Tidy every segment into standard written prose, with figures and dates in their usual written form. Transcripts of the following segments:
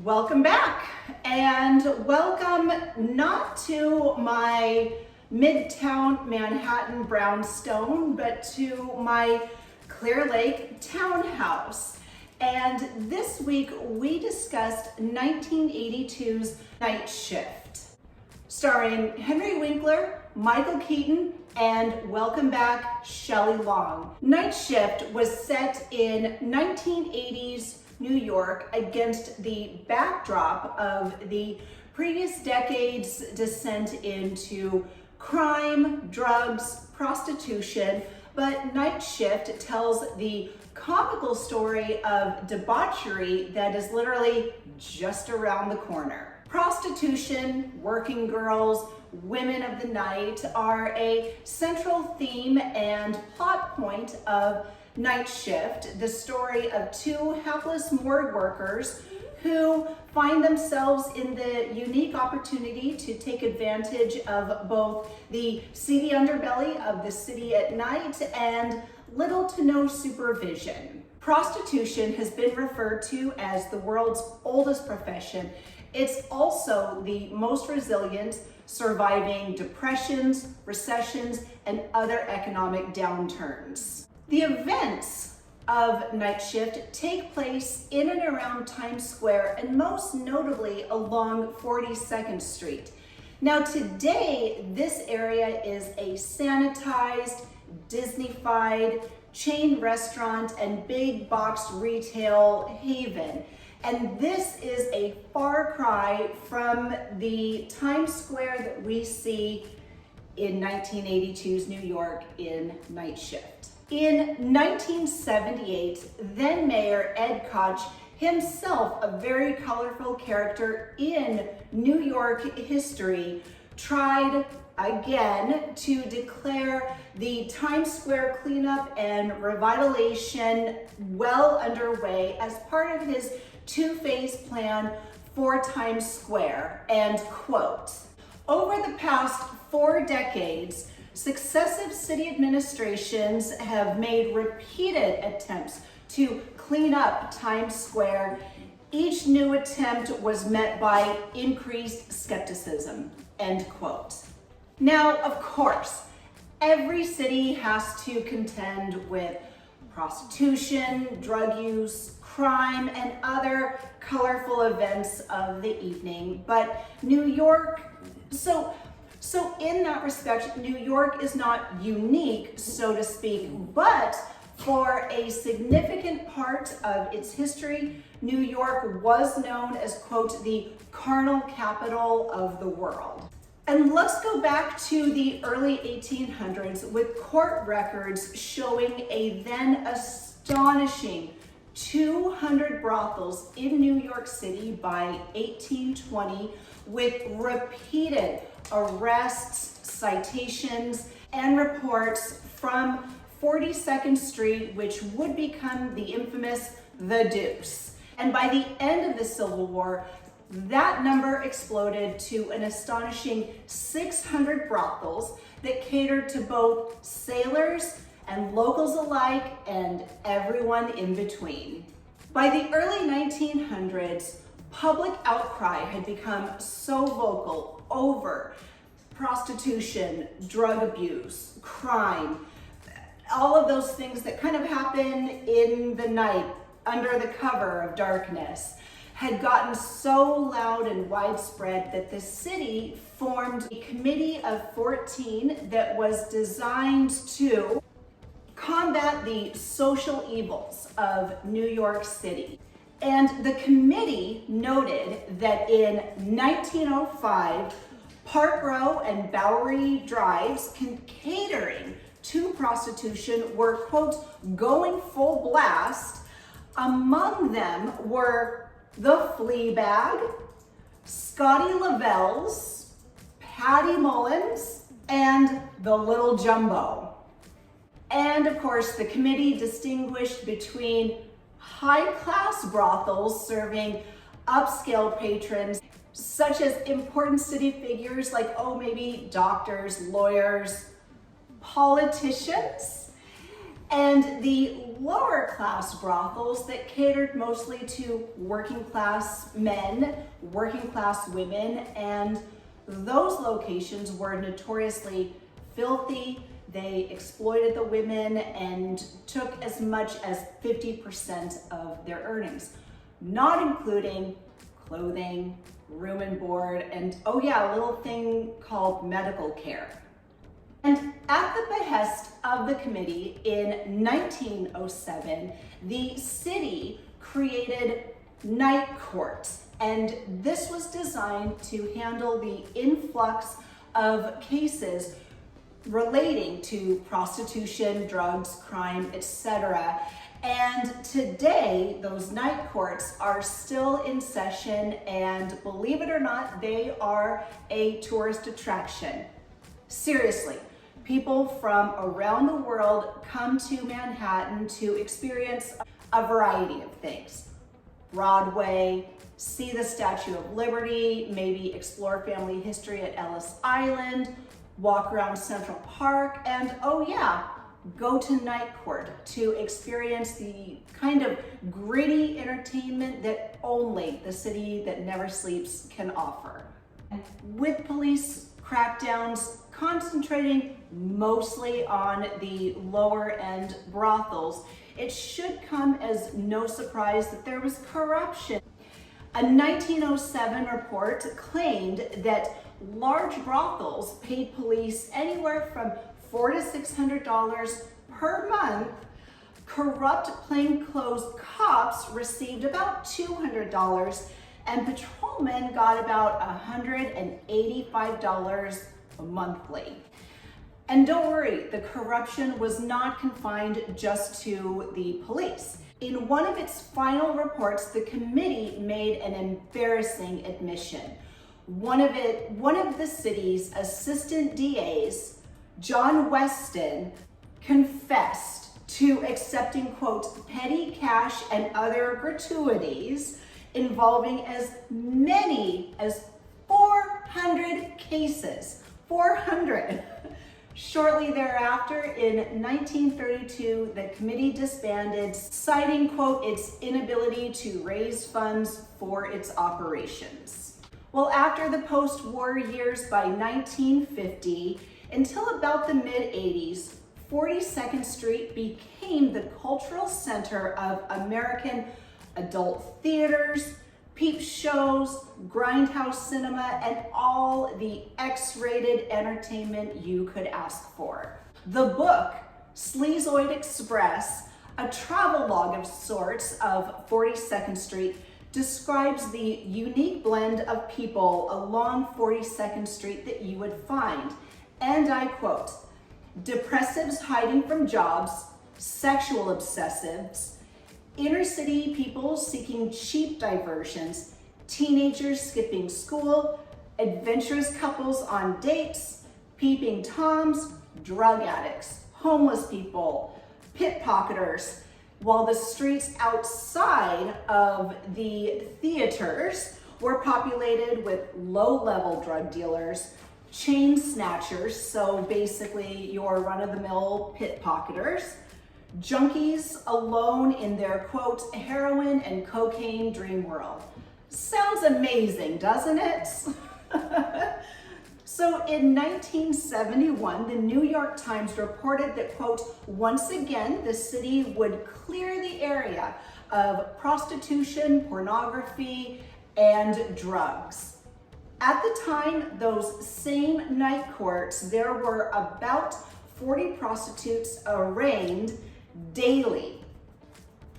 Welcome back, and welcome not to my Midtown Manhattan brownstone, but to my Clear Lake townhouse. And this week we discussed 1982's Night Shift, starring Henry Winkler, Michael Keaton, and welcome back, Shelley Long. Night Shift was set in 1980s New York against the backdrop of the previous decade's descent into crime, drugs, prostitution, but Night Shift tells the comical story of debauchery that is literally just around the corner. Prostitution, working girls, women of the night are a central theme and plot point of Night Shift, the story of two hapless morgue workers who find themselves in the unique opportunity to take advantage of both the seedy underbelly of the city at night and little to no supervision. Prostitution has been referred to as the world's oldest profession. It's also the most resilient, surviving depressions, recessions, and other economic downturns. The events of Night Shift take place in and around Times Square, and most notably along 42nd Street. Now today, this area is a sanitized, Disney-fied chain restaurant and big box retail haven. And this is a far cry from the Times Square that we see in 1982's New York in Night Shift. In 1978, then Mayor Ed Koch, himself a very colorful character in New York history, tried again to declare the Times Square cleanup and revitalization well underway as part of his two-phase plan for Times Square, and quote, "Over the past 4 decades, successive city administrations have made repeated attempts to clean up Times Square. Each new attempt was met by increased skepticism," end quote. Now, of course, every city has to contend with prostitution, drug use, crime, and other colorful events of the evening. But New York, so in that respect, New York is not unique, so to speak, but for a significant part of its history, New York was known as, quote, the Carnal Capital of the world. And let's go back to the early 1800s with court records showing a then astonishing 200 brothels in New York City by 1820, with repeated arrests, citations, and reports from 42nd Street, which would become the infamous the Deuce. And by the end of the Civil War, that number exploded to an astonishing 600 brothels that catered to both sailors and locals alike and everyone in between. By the early 1900s, public outcry had become so vocal over prostitution, drug abuse, crime, all of those things that kind of happen in the night under the cover of darkness, had gotten so loud and widespread that the city formed a committee of 14 that was designed to combat the social evils of New York City. And the committee noted that in 1905, Park Row and Bowery Drives catering to prostitution were, quote, going full blast. Among them were the Fleabag, Scotty Lavelle's, Patty Mullins, and the Little Jumbo. And of course, the committee distinguished between high-class brothels serving upscale patrons, such as important city figures like, maybe doctors, lawyers, politicians, and the lower class brothels that catered mostly to working class men, working class women, and those locations were notoriously filthy. They exploited the women and took as much as 50% of their earnings, not including clothing, room and board, and oh yeah, a little thing called medical care. And at the behest of the committee in 1907, the city created night courts, and this was designed to handle the influx of cases relating to prostitution, drugs, crime, etc. And today, those night courts are still in session, and believe it or not, they are a tourist attraction. Seriously, people from around the world come to Manhattan to experience a variety of things. Broadway, see the Statue of Liberty, maybe explore family history at Ellis Island, walk around Central Park, and oh yeah, go to night court to experience the kind of gritty entertainment that only the city that never sleeps can offer. With police crackdowns concentrating mostly on the lower end brothels, it should come as no surprise that there was corruption. A 1907 report claimed that large brothels paid police anywhere from $400 to $600 per month. Corrupt plainclothes cops received about $200, and patrolmen got about $185 monthly. And don't worry, the corruption was not confined just to the police. In one of its final reports, the committee made an embarrassing admission. One of the city's assistant DAs, John Weston, confessed to accepting, quote, petty cash and other gratuities involving as many as 400 cases. 400. Shortly thereafter, in 1932, the committee disbanded, citing, quote, its inability to raise funds for its operations. Well, after the post-war years by 1950, until about the mid-80s, 42nd Street became the cultural center of American adult theaters, peep shows, grindhouse cinema, and all the X-rated entertainment you could ask for. The book, Sleazoid Express, a travelogue of sorts of 42nd Street, describes the unique blend of people along 42nd Street that you would find. And I quote, depressives hiding from jobs, sexual obsessives, inner city people seeking cheap diversions, teenagers skipping school, adventurous couples on dates, peeping toms, drug addicts, homeless people, pickpocketers, while the streets outside of the theaters were populated with low-level drug dealers, chain snatchers, so basically your run-of-the-mill pickpocketers, junkies alone in their, quote, heroin and cocaine dream world. Sounds amazing, doesn't it? So in 1971, the New York Times reported that, quote, once again, the city would clear the area of prostitution, pornography, and drugs. At the time, those same night courts, there were about 40 prostitutes arraigned daily,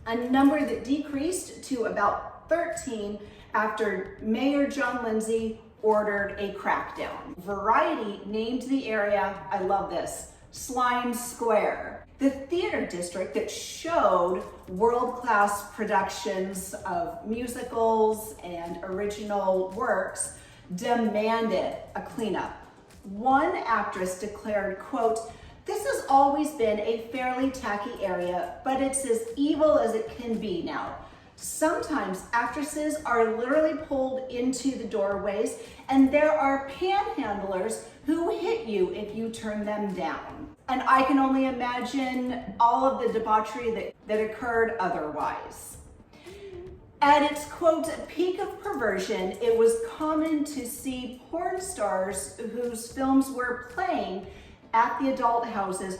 a number that decreased to about 13 after Mayor John Lindsay ordered a crackdown. Variety named the area, I love this, Slime Square. The theater district that showed world-class productions of musicals and original works demanded a cleanup. One actress declared, quote, this has always been a fairly tacky area, but it's as evil as it can be now. Sometimes actresses are literally pulled into the doorways, and there are panhandlers who hit you if you turn them down. And I can only imagine all of the debauchery that occurred otherwise. At its, quote, peak of perversion, it was common to see porn stars whose films were playing at the adult houses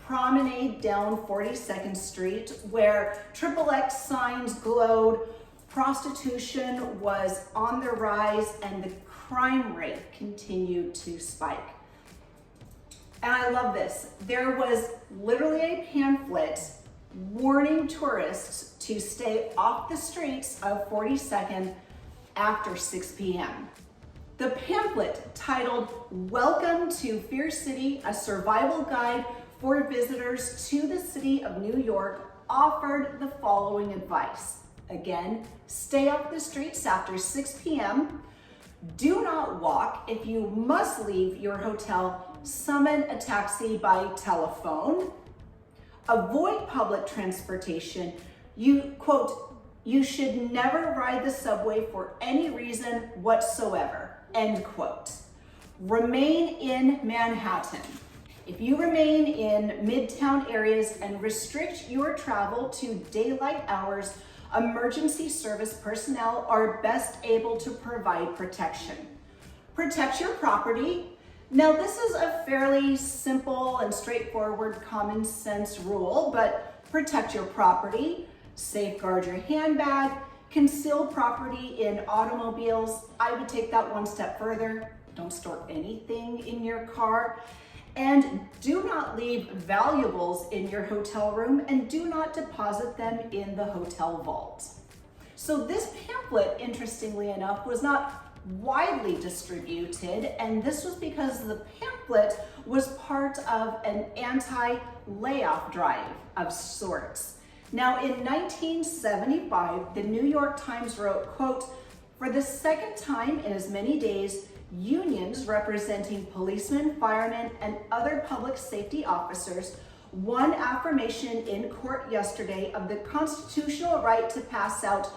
promenade down 42nd Street, where XXX signs glowed, prostitution was on the rise, and the crime rate continued to spike. And I love this. There was literally a pamphlet warning tourists to stay off the streets of 42nd after 6 p.m. The pamphlet, titled "Welcome to Fear City, a Survival Guide for Visitors to the City of New York," offered the following advice. Again, stay off the streets after 6 p.m. Do not walk. If you must leave your hotel, summon a taxi by telephone. Avoid public transportation. You should never ride the subway for any reason whatsoever, end quote. Remain in Manhattan. If you remain in midtown areas and restrict your travel to daylight hours, emergency service personnel are best able to provide protection. Protect your property. Now, this is a fairly simple and straightforward common sense rule, but protect your property, safeguard your handbag, conceal property in automobiles. I would take that one step further. Don't store anything in your car. And do not leave valuables in your hotel room, and do not deposit them in the hotel vault. So this pamphlet, interestingly enough, was not widely distributed, and this was because the pamphlet was part of an anti-layoff drive of sorts. Now, in 1975, the New York Times wrote, quote, "For the second time in as many days, unions representing policemen, firemen, and other public safety officers won affirmation in court yesterday of the constitutional right to pass out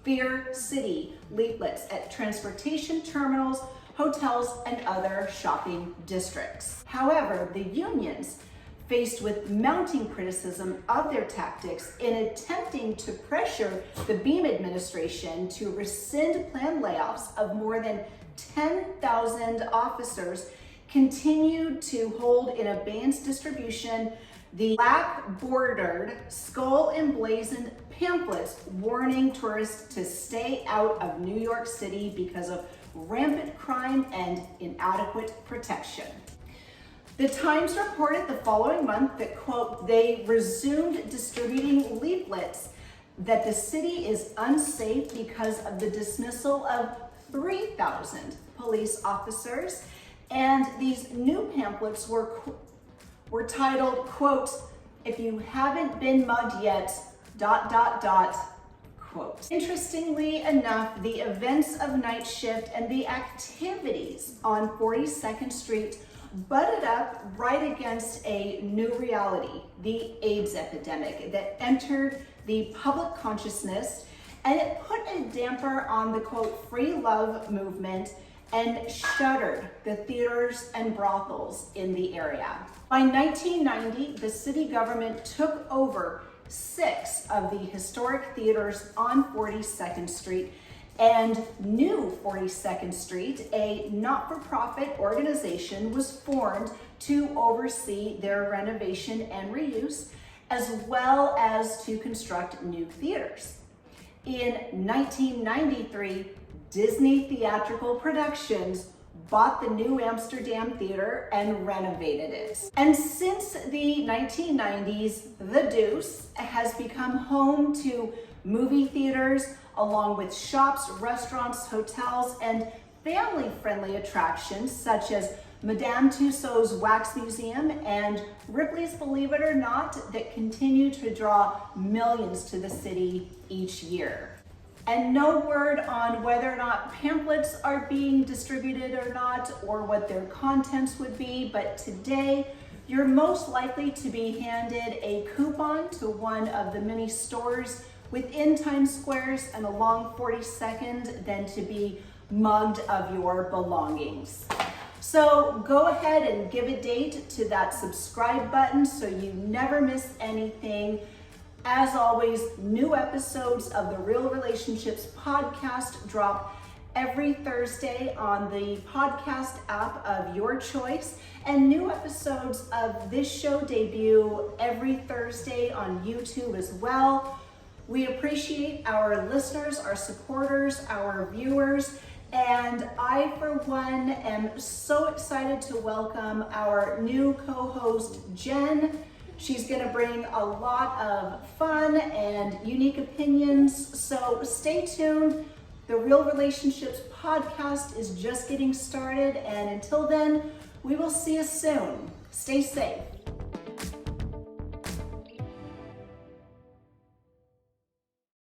Fear City leaflets at transportation terminals, hotels, and other shopping districts." However, the unions, faced with mounting criticism of their tactics in attempting to pressure the Beam administration to rescind planned layoffs of more than 10,000 officers, continued to hold in abeyance distribution the black-bordered, skull-emblazoned pamphlets warning tourists to stay out of New York City because of rampant crime and inadequate protection. The Times reported the following month that, quote, they resumed distributing leaflets that the city is unsafe because of the dismissal of 3,000 police officers, and these new pamphlets were titled, quote, "If you haven't been mugged yet, ... quote. Interestingly enough, the events of Night Shift and the activities on 42nd Street butted up right against a new reality, the AIDS epidemic that entered the public consciousness, and it put a damper on the, quote, free love movement and shuttered the theaters and brothels in the area. By 1990, the city government took over 6 of the historic theaters on 42nd Street, and New 42nd Street, a not-for-profit organization, was formed to oversee their renovation and reuse, as well as to construct new theaters. In 1993, Disney Theatrical Productions bought the New Amsterdam Theater and renovated it. And since the 1990s, the Deuce has become home to movie theaters, along with shops, restaurants, hotels, and family-friendly attractions such as Madame Tussauds Wax Museum and Ripley's Believe It or Not, that continue to draw millions to the city each year. And no word on whether or not pamphlets are being distributed or not, or what their contents would be, but today you're most likely to be handed a coupon to one of the many stores within Times Squares and along 42nd than to be mugged of your belongings. So go ahead and give a date to that subscribe button so you never miss anything. As always, new episodes of the Real Relationships podcast drop every Thursday on the podcast app of your choice, and new episodes of this show debut every Thursday on YouTube as well. We appreciate our listeners, our supporters, our viewers, and I, for one, am so excited to welcome our new co-host, Jen. She's going to bring a lot of fun and unique opinions, so stay tuned. The Real Relationships podcast is just getting started, and until then, we will see you soon. Stay safe.